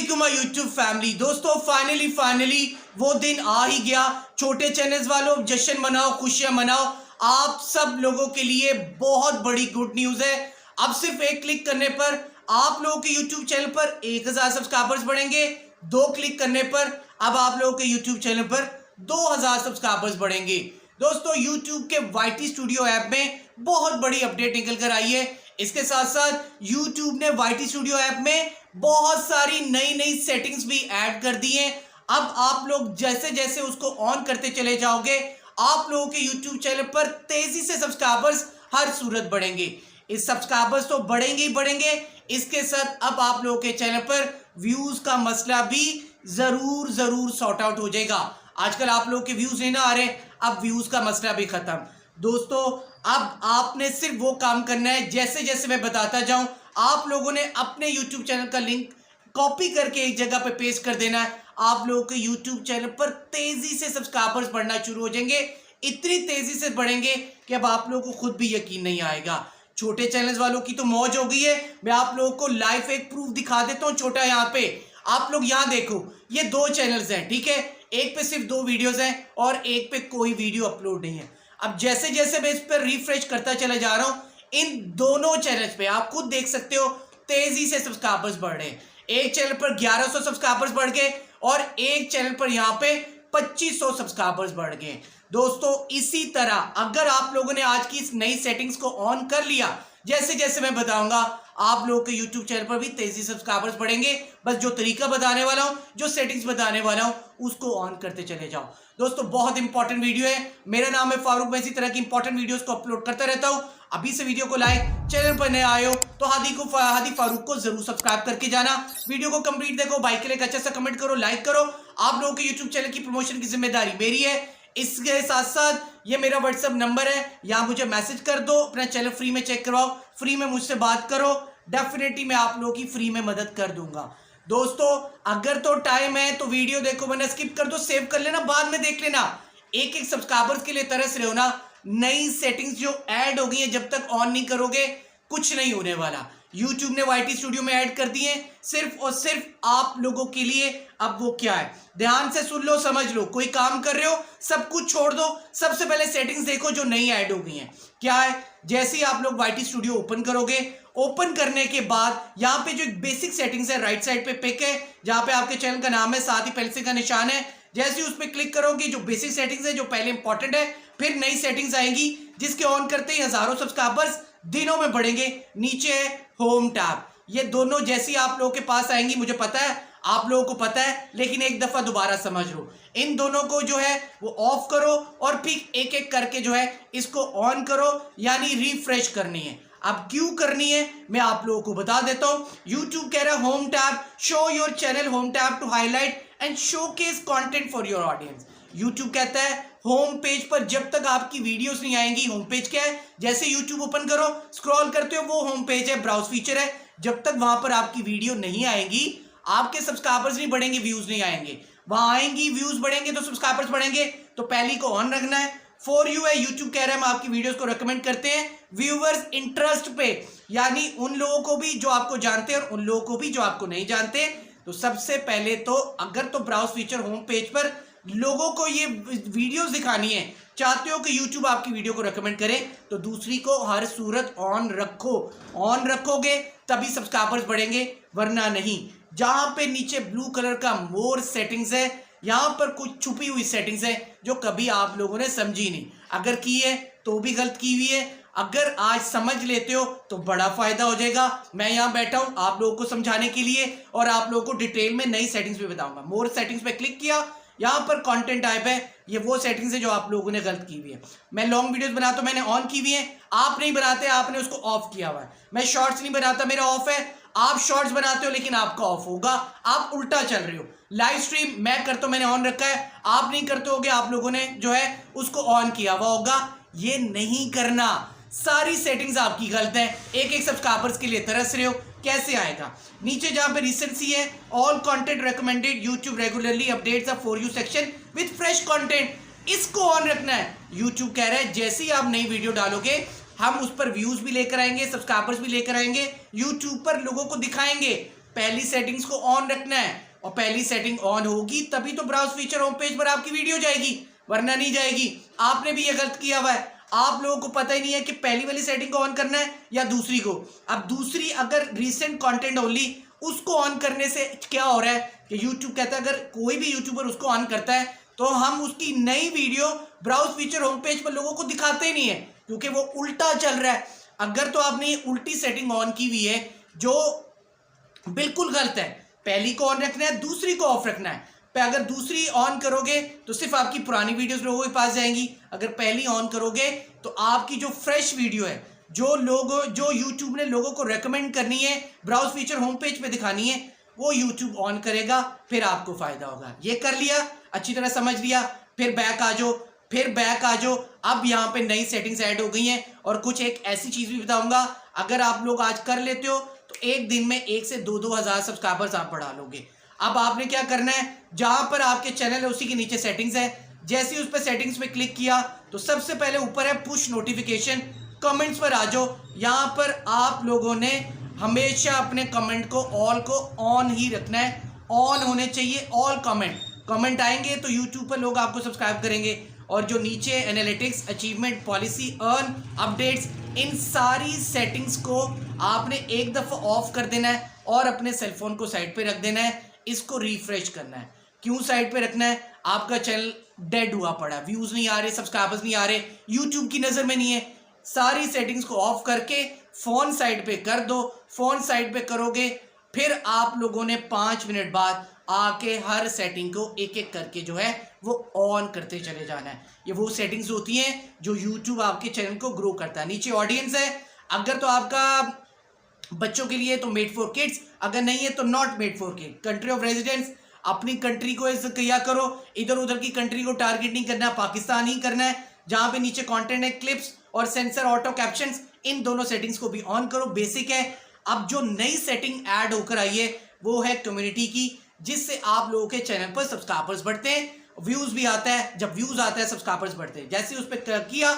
वालेकुम my YouTube family. दोस्तों finally वो दिन आ ही गया। छोटे चैनल्स वालों जश्न मनाओ, खुशियां मनाओ। आप सब लोगों के लिए बहुत बड़ी गुड न्यूज़ है। अब सिर्फ एक क्लिक करने पर आप लोगों के यूट्यूब चैनल पर 1000 सब्सक्राइबर्स बढ़ेंगे। 2 क्लिक करने पर अब आप लोगों के यूट्यूब चैनल पर 2000 सब्सक्राइबर्स बढ़ेंगे। दोस्तों यूट्यूब के YT स्टूडियो ऐप में बहुत बड़ी अपडेट निकल कर आई है। इसके साथ साथ YouTube ने YT स्टूडियो ऐप में बहुत सारी नई सेटिंग्स भी ऐड कर दी हैं। अब आप लोग जैसे जैसे उसको ऑन करते चले जाओगे, आप लोगों के YouTube चैनल पर तेजी से सब्सक्राइबर्स हर सूरत बढ़ेंगे। इस सब्सक्राइबर्स तो बढ़ेंगे ही बढ़ेंगे, इसके साथ अब आप लोगों के चैनल पर व्यूज का मसला भी जरूर सॉर्ट आउट हो जाएगा। आजकल आप लोगों के व्यूज नहीं ना आ रहे, अब व्यूज का मसला भी खत्म। दोस्तों अब आपने सिर्फ वो काम करना है, जैसे जैसे मैं बताता जाऊं आप लोगों ने अपने YouTube चैनल का लिंक कॉपी करके एक जगह पे पेस्ट कर देना है। आप लोगों के YouTube चैनल पर तेजी से सब्सक्राइबर्स बढ़ना शुरू हो जाएंगे। इतनी तेजी से बढ़ेंगे कि अब आप लोगों को खुद भी यकीन नहीं आएगा। छोटे चैनल्स वालों की तो मौज हो गई है। मैं आप लोगों को लाइव एक प्रूफ दिखा देता हूँ छोटा। यहाँ पे आप लोग यहाँ देखो, ये 2 चैनल्स हैं, ठीक है। एक पे सिर्फ 2 वीडियोस हैं और एक पे कोई वीडियो अपलोड नहीं है। अब जैसे जैसे मैं इस पर रिफ्रेश करता चला जा रहा हूँ, इन दोनों चैनल्स पे आप खुद देख सकते हो तेजी से सब्सक्राइबर्स बढ़ रहे हैं। एक चैनल पर 1100 सब्सक्राइबर्स बढ़ गए और एक चैनल पर यहाँ पे 2500 सब्सक्राइबर्स बढ़ गए। दोस्तों इसी तरह अगर आप लोगों ने आज की इस नई सेटिंग्स को ऑन कर लिया, जैसे जैसे मैं बताऊंगा आप लोगों के YouTube चैनल पर भी तेजी से सब्सक्राइबर्स बढ़ेंगे। बस जो तरीका बताने वाला हूं, जो सेटिंग्स बताने वाला हूं, उसको ऑन करते चले जाओ। दोस्तों बहुत इंपॉर्टेंट वीडियो है। मेरा नाम है फारूक, मैं इसी तरह की इंपॉर्टेंट वीडियोस को अपलोड करता रहता हूं। अभी से वीडियो को लाइक, चैनल पर नए आए हो तो हादी फारूक को जरूर सब्सक्राइब करके जाना। वीडियो को कंप्लीट देखो, भाई के लिए एक अच्छा सा कमेंट करो, लाइक करो। आप लोगों के यूट्यूब चैनल की प्रमोशन की जिम्मेदारी मेरी है। इसके साथ साथ ये मेरा व्हाट्सएप नंबर है, यहाँ मुझे मैसेज कर दो, अपना चैनल फ्री में चेक करवाओ, फ्री में मुझसे बात करो। डेफिनेटली मैं आप लोगों की फ्री में मदद कर दूंगा। दोस्तों अगर तो टाइम है तो वीडियो देखो, वरना स्किप कर दो, सेव कर लेना, बाद में देख लेना। एक एक सब्सक्राइबर्स के लिए तरस रहे हो ना। नई सेटिंग्स जो ऐड हो गई है, जब तक ऑन नहीं करोगे कुछ नहीं होने वाला। YouTube ने YT स्टूडियो में ऐड कर दिए सिर्फ और सिर्फ आप लोगों के लिए। अब वो क्या है, ध्यान से सुन लो, समझ लो। कोई काम कर रहे हो, सब कुछ छोड़ दो, सबसे पहले सेटिंग्स देखो जो नई ऐड हो गई हैं। क्या है, जैसे ही आप लोग YT स्टूडियो ओपन करोगे, ओपन करने के बाद यहाँ पे जो एक बेसिक सेटिंग्स है, राइट साइड पे पिक है, जहां पे आपके चैनल का नाम है, साथ ही पेंसिल का निशान है। जैसे ही उस पर क्लिक करोगे, जो बेसिक सेटिंग्स है, जो पहले इंपॉर्टेंट है, फिर नई सेटिंग्स आएंगी, जिसके ऑन करते ही हजारों सब्सक्राइबर्स दिनों में बढ़ेंगे। नीचे है होम टैब। ये दोनों जैसी आप लोगों के पास आएंगी, मुझे पता है आप लोगों को पता है, लेकिन एक दफा दोबारा समझ लो। इन दोनों को जो है वो ऑफ करो और फिर एक एक करके जो है इसको ऑन करो, यानी रिफ्रेश करनी है। अब क्यों करनी है मैं आप लोगों को बता देता हूं। YouTube कह रहा है home tab, show your channel home tab to highlight and showcase content for your audience. YouTube कहता है होम पेज पर जब तक आपकी वीडियोस नहीं आएंगी, होम पेज क्या है, जैसे YouTube ओपन करो, स्क्रॉल करते हो, वो होम पेज है, ब्राउज फीचर है। जब तक वहां पर आपकी वीडियो नहीं आएंगी, आपके सब्सक्राइबर्स नहीं बढ़ेंगे, व्यूज नहीं आएंगे। वहां आएंगी, व्यूज बढ़ेंगे तो सब्सक्राइबर्स बढ़ेंगे। तो पहली को ऑन रखना है। फॉर यू है, YouTube कह रहा है हम आपकी वीडियोस को रेकमेंड करते हैं व्यूअर्स इंटरेस्ट पे, यानी उन लोगों को भी जो आपको जानते हैं और उन लोगों को भी जो आपको नहीं जानते। तो सबसे पहले तो अगर तो ब्राउज फीचर होम पेज पर लोगों को ये वीडियोस दिखानी है, चाहते हो कि YouTube आपकी वीडियो को रेकमेंड करे, तो दूसरी को हर सूरत ऑन रखो। ऑन रखोगे तभी सब्सक्राइबर्स बढ़ेंगे, वरना नहीं। जहां पे नीचे ब्लू कलर का मोर सेटिंग्स है, यहां पर कुछ छुपी हुई सेटिंग्स है जो कभी आप लोगों ने समझी नहीं। अगर की है तो भी गलत की हुई है, अगर आज समझ लेते हो तो बड़ा फायदा हो जाएगा। मैं यहाँ बैठा हूं आप लोगों को समझाने के लिए और आप लोगों को डिटेल में नई सेटिंग्स भी बताऊंगा। मोर सेटिंग्स पे क्लिक किया, यहाँ पर कंटेंट टाइप है, ये वो सेटिंग्स है जो आप लोगों ने गलत की हुई है। मैं लॉन्ग वीडियोस बनाता हूं, मैंने ऑन की हुई है, आप नहीं बनाते, आपने उसको ऑफ किया हुआ है। मैं शॉर्ट्स नहीं बनाता, मेरा ऑफ है, आप शॉर्ट्स बनाते हो लेकिन आपका ऑफ होगा, आप उल्टा चल रहे हो। लाइव स्ट्रीम मैं करता हूं, मैंने ऑन रखा है, आप नहीं करते होगे, आप लोगों ने जो है उसको ऑन किया हुआ होगा। ये नहीं करना, सारी सेटिंग्स आपकी गलत है। एक एक सब्सक्राइबर्स के लिए तरस रहे हो, कैसे आएगा। नीचे जहां पे रिसेंसी है, all content recommended, YouTube regularly updates a for you section with fresh content, इसको ऑन रखना है। YouTube कह रहा है जैसे ही आप नई वीडियो डालोगे, हम उस पर व्यूज भी लेकर आएंगे, सब्सक्राइबर्स भी लेकर आएंगे, YouTube पर लोगों को दिखाएंगे पहली सेटिंग्स को ऑन रखना है, और पहली सेटिंग ऑन होगी तभी तो ब्राउज फीचर होम पेज पर आपकी वीडियो जाएगी, वरना नहीं जाएगी। आपने भी ये गलत किया हुआ है, आप लोगों को पता ही नहीं है कि पहली वाली सेटिंग को ऑन करना है या दूसरी को। अब दूसरी अगर रीसेंट कंटेंट ओनली, उसको ऑन करने से क्या हो रहा है कि यूट्यूब कहता है अगर कोई भी यूट्यूबर उसको ऑन करता है तो हम उसकी नई video browse feature home page पर लोगों को दिखाते ही नहीं है, क्योंकि वो उल्टा चल रहा है। अगर तो आपने ये उल्टी सेटिंग ऑन की हुई है जो बिल्कुल गलत है, पहली को ऑन रखना है, दूसरी को ऑफ रखना है। अगर दूसरी ऑन करोगे तो सिर्फ आपकी पुरानी वीडियोस लोगों के पास जाएंगी, अगर पहली ऑन करोगे तो आपकी जो फ्रेश वीडियो है, जो यूट्यूब ने लोगों को रेकमेंड करनी है, ब्राउज फीचर होम पेज पे दिखानी है, वो यूट्यूब ऑन करेगा, फिर आपको फायदा होगा। ये कर लिया, अच्छी तरह समझ लिया, फिर बैक आ जाओ। अब यहाँ पे नई सेटिंग्स ऐड हो गई हैं, और कुछ एक ऐसी चीज भी बताऊंगा, अगर आप लोग आज कर लेते हो तो एक दिन में 1 से 2 हज़ार सब्सक्राइबर्स आप बढ़ा लोगे। अब आपने क्या करना है, जहां पर आपके चैनल है उसी के नीचे सेटिंग्स है, जैसे ही उस पर सेटिंग्स पे क्लिक किया तो सबसे पहले ऊपर है पुश नोटिफिकेशन, कमेंट्स पर आ जाओ। यहाँ पर आप लोगों ने हमेशा अपने कमेंट को ऑल को ऑन ही रखना है, ऑन होने चाहिए ऑल कमेंट आएंगे तो यूट्यूब पर लोग आपको सब्सक्राइब करेंगे। और जो नीचे analytics, achievement, policy, earn, updates, इन सारी सेटिंग्स को आपने एक दफ़ा ऑफ कर देना है और अपने सेलफोन को साइड पे रख देना है, इसको रिफ्रेश करना है। क्यों साइड पे रखना है, आपका चैनल डेड हुआ पड़ा, व्यूज़ नहीं आ रहे, सब्सक्राइबर्स नहीं आ रहे, यूट्यूब की नज़र में नहीं है। सारी सेटिंग्स को ऑफ करके फ़ोन साइड पे कर दो। फ़ोन साइड पे करोगे फिर आप लोगों ने 5 मिनट बाद आके हर सेटिंग को एक एक करके जो है वो ऑन करते चले जाना है। ये वो सेटिंग्स होती हैं जो यूट्यूब आपके चैनल को ग्रो करता है। नीचे ऑडियंस है, अगर तो आपका बच्चों के लिए तो मेड फॉर किड्स, अगर नहीं है तो not made for kid. Country of residence, अपनी कंट्री को ऐसे किया करो, इधर उधर की कंट्री को टारगेट नहीं करना है, पाकिस्तान ही करना है। जहां पे नीचे कंटेंट है, क्लिप्स और सेंसर ऑटो कैप्शंस, इन दोनों सेटिंग्स को भी ऑन करो, बेसिक है। अब जो नई सेटिंग ऐड होकर आई है वो है कम्युनिटी की, जिससे आप लोगों के चैनल पर सब्सक्राइबर्स बढ़ते हैं, व्यूज भी आता है। जब व्यूज आता है सब्सक्राइबर्स बढ़ते हैं। जैसे उस पर किया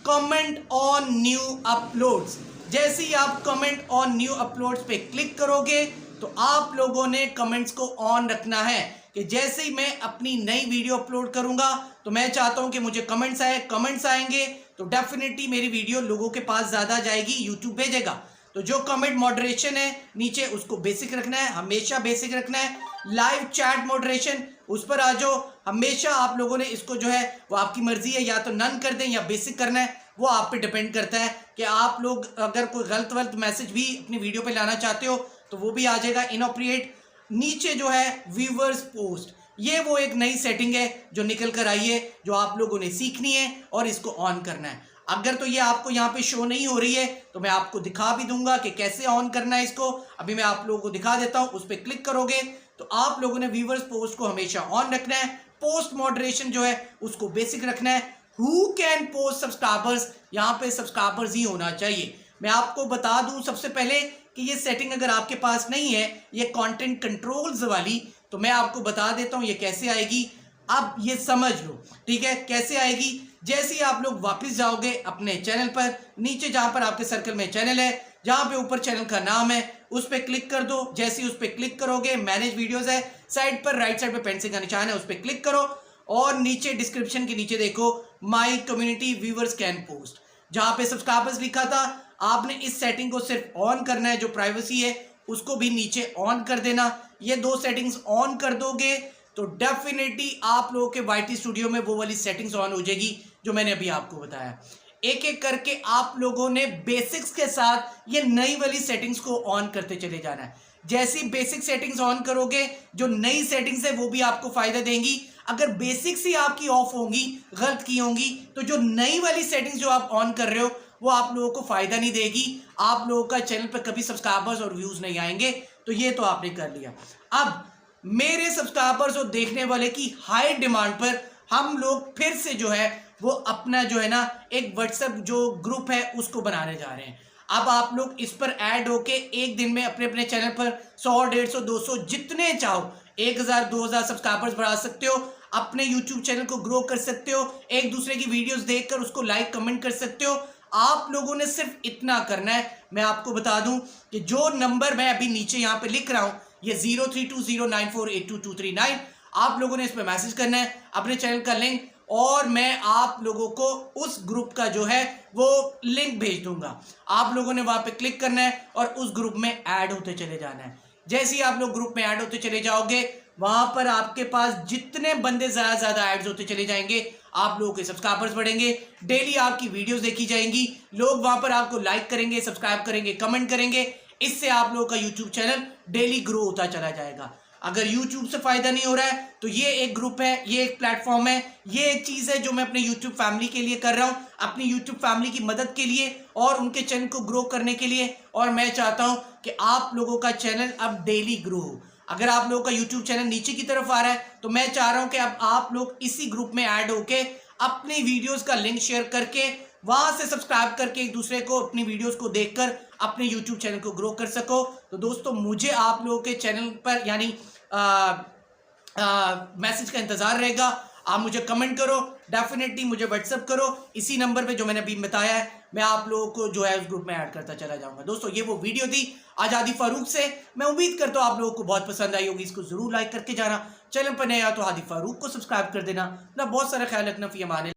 कमेंट ऑन न्यू अपलोड्स, जैसे ही आप कमेंट ऑन न्यू अपलोड्स पे क्लिक करोगे तो आप लोगों ने कमेंट्स को ऑन रखना है कि जैसे ही मैं अपनी नई वीडियो अपलोड करूंगा तो मैं चाहता हूं कि मुझे कमेंट्स आएंगे तो डेफिनेटली मेरी वीडियो लोगों के पास ज़्यादा जाएगी, यूट्यूब भेजेगा। तो जो कमेंट मॉडरेशन है नीचे उसको बेसिक रखना है, हमेशा बेसिक रखना है। लाइव चैट मॉडरेशन, उस पर आ जाओ, हमेशा आप लोगों ने इसको जो है वो आपकी मर्जी है, या तो नन कर दें या बेसिक करना है, वो आप पे डिपेंड करता है कि आप लोग अगर कोई गलत मैसेज भी अपनी वीडियो पे लाना चाहते हो तो वो भी आ जाएगा इनअप्रोप्रिएट। नीचे जो है व्यूअर्स पोस्ट, ये वो एक नई सेटिंग है जो निकल कर आई है, जो आप लोगों ने सीखनी है और इसको ऑन करना है। अगर तो ये आपको यहाँ पे शो नहीं हो रही है तो मैं आपको दिखा भी दूंगा कि कैसे ऑन करना है इसको। अभी मैं आप लोगों को दिखा देता हूँ। उस पर क्लिक करोगे तो आप लोगों ने व्यूअर्स पोस्ट को हमेशा ऑन रखना है। पोस्ट मॉडरेशन जो है उसको बेसिक रखना है। हु कैन पोस्ट सब्सक्राइबर्स, यहाँ पे सब्सक्राइबर्स ही होना चाहिए। मैं आपको बता दूं सबसे पहले कि ये सेटिंग अगर आपके पास नहीं है, ये कंटेंट कंट्रोल्स वाली, तो मैं आपको बता देता हूँ ये कैसे आएगी। अब ये समझ लो, ठीक है, कैसे आएगी। जैसे ही आप लोग वापस जाओगे अपने चैनल पर, नीचे जहां पर आपके सर्कल में चैनल है, जहां पे ऊपर चैनल का नाम है, उस पर क्लिक कर दो। जैसे ही उस पर क्लिक करोगे, मैनेज वीडियोस है, साइड पर राइट साइड पे पेंसिल का निशान है, उस पर क्लिक करो और नीचे डिस्क्रिप्शन के नीचे देखो my community viewers can post, जहां पे सब्सक्राइबर्स लिखा था। आपने इस सेटिंग को सिर्फ ऑन करना है, जो प्राइवेसी है उसको भी नीचे ऑन कर देना। ये 2 सेटिंग्स ऑन कर दोगे तो डेफिनेटली आप लोगों के YT स्टूडियो में वो वाली सेटिंग्स ऑन हो जाएगी जो मैंने अभी आपको बताया। एक एक करके आप लोगों ने बेसिक्स के साथ ये नई वाली सेटिंग्स को ऑन करते चले जाना है। जैसी बेसिक सेटिंग्स ऑन करोगे, जो नई सेटिंग्स है वो भी आपको फायदा देंगी। अगर बेसिक्स ही आपकी ऑफ होंगी, गलत की होंगी, तो जो नई वाली सेटिंग्स जो आप ऑन कर रहे हो वो आप लोगों को फायदा नहीं देगी। आप लोगों का चैनल पर कभी सब्सक्राइबर्स और व्यूज नहीं आएंगे। तो ये तो आपने कर लिया। अब मेरे सब्सक्राइबर्स और देखने वाले की हाई डिमांड पर हम लोग फिर से जो है वो अपना जो है ना एक व्हाट्सएप जो ग्रुप है उसको बनाने जा रहे हैं। अब आप लोग इस पर ऐड होके एक दिन में अपने अपने चैनल पर 100, 150, 200 जितने चाहो 1000, 2000 सब्सक्राइबर्स बढ़ा सकते हो। अपने YouTube चैनल को ग्रो कर सकते हो। एक दूसरे की वीडियोस देखकर उसको लाइक कमेंट कर सकते हो। आप लोगों ने सिर्फ इतना करना है। मैं आपको बता दूं कि जो नंबर मैं अभी नीचे यहां पे लिख रहा हूं, ये 032094822239, आप लोगों ने इस पे मैसेज करना है अपने चैनल का लिंक, और मैं आप लोगों को उस ग्रुप का जो है वो लिंक भेज दूंगा। आप लोगों ने वहां पे क्लिक करना है और उस ग्रुप में ऐड होते चले जाना है। जैसे ही आप लोग ग्रुप में ऐड होते चले जाओगे, वहां पर आपके पास जितने बंदे ज्यादा ऐड्स होते चले जाएंगे, आप लोगों के सब्सक्राइबर्स बढ़ेंगे, डेली आपकी वीडियोस देखी जाएंगी, लोग वहां पर आपको लाइक करेंगे, सब्सक्राइब करेंगे, कमेंट करेंगे। इससे आप लोगों का यूट्यूब चैनल डेली ग्रो होता चला जाएगा। अगर YouTube से फायदा नहीं हो रहा है तो ये एक ग्रुप है, ये एक प्लेटफॉर्म है, ये एक चीज है जो मैं अपने YouTube फैमिली के लिए कर रहा हूं, अपनी YouTube फैमिली की मदद के लिए और उनके चैनल को ग्रो करने के लिए। और मैं चाहता हूं कि आप लोगों का चैनल अब डेली ग्रो हो। अगर आप लोगों का YouTube चैनल नीचे की तरफ आ रहा है तो मैं चाह रहा हूं कि अब आप लोग इसी ग्रुप में ऐड होके अपनी वीडियोस का लिंक शेयर करके वहां से सब्सक्राइब करके एक दूसरे को अपनी वीडियोस को देखकर अपने YouTube चैनल को ग्रो कर सको। तो दोस्तों, मुझे आप लोगों के चैनल पर यानी मैसेज का इंतजार रहेगा। आप मुझे कमेंट करो, डेफिनेटली मुझे व्हाट्सअप करो इसी नंबर पे जो मैंने अभी बताया है। मैं आप लोगों को जो है उस ग्रुप में ऐड करता चला जाऊंगा। दोस्तों, ये वो वीडियो थी आजादी फारूक से। मैं उम्मीद करता हूं आप लोगों को बहुत पसंद आई होगी। इसको जरूर लाइक करके जाना, चैनल पर नया तो हादी फारूक को सब्सक्राइब कर देना। अपना बहुत सारा ख्याल रखना। फी अमान।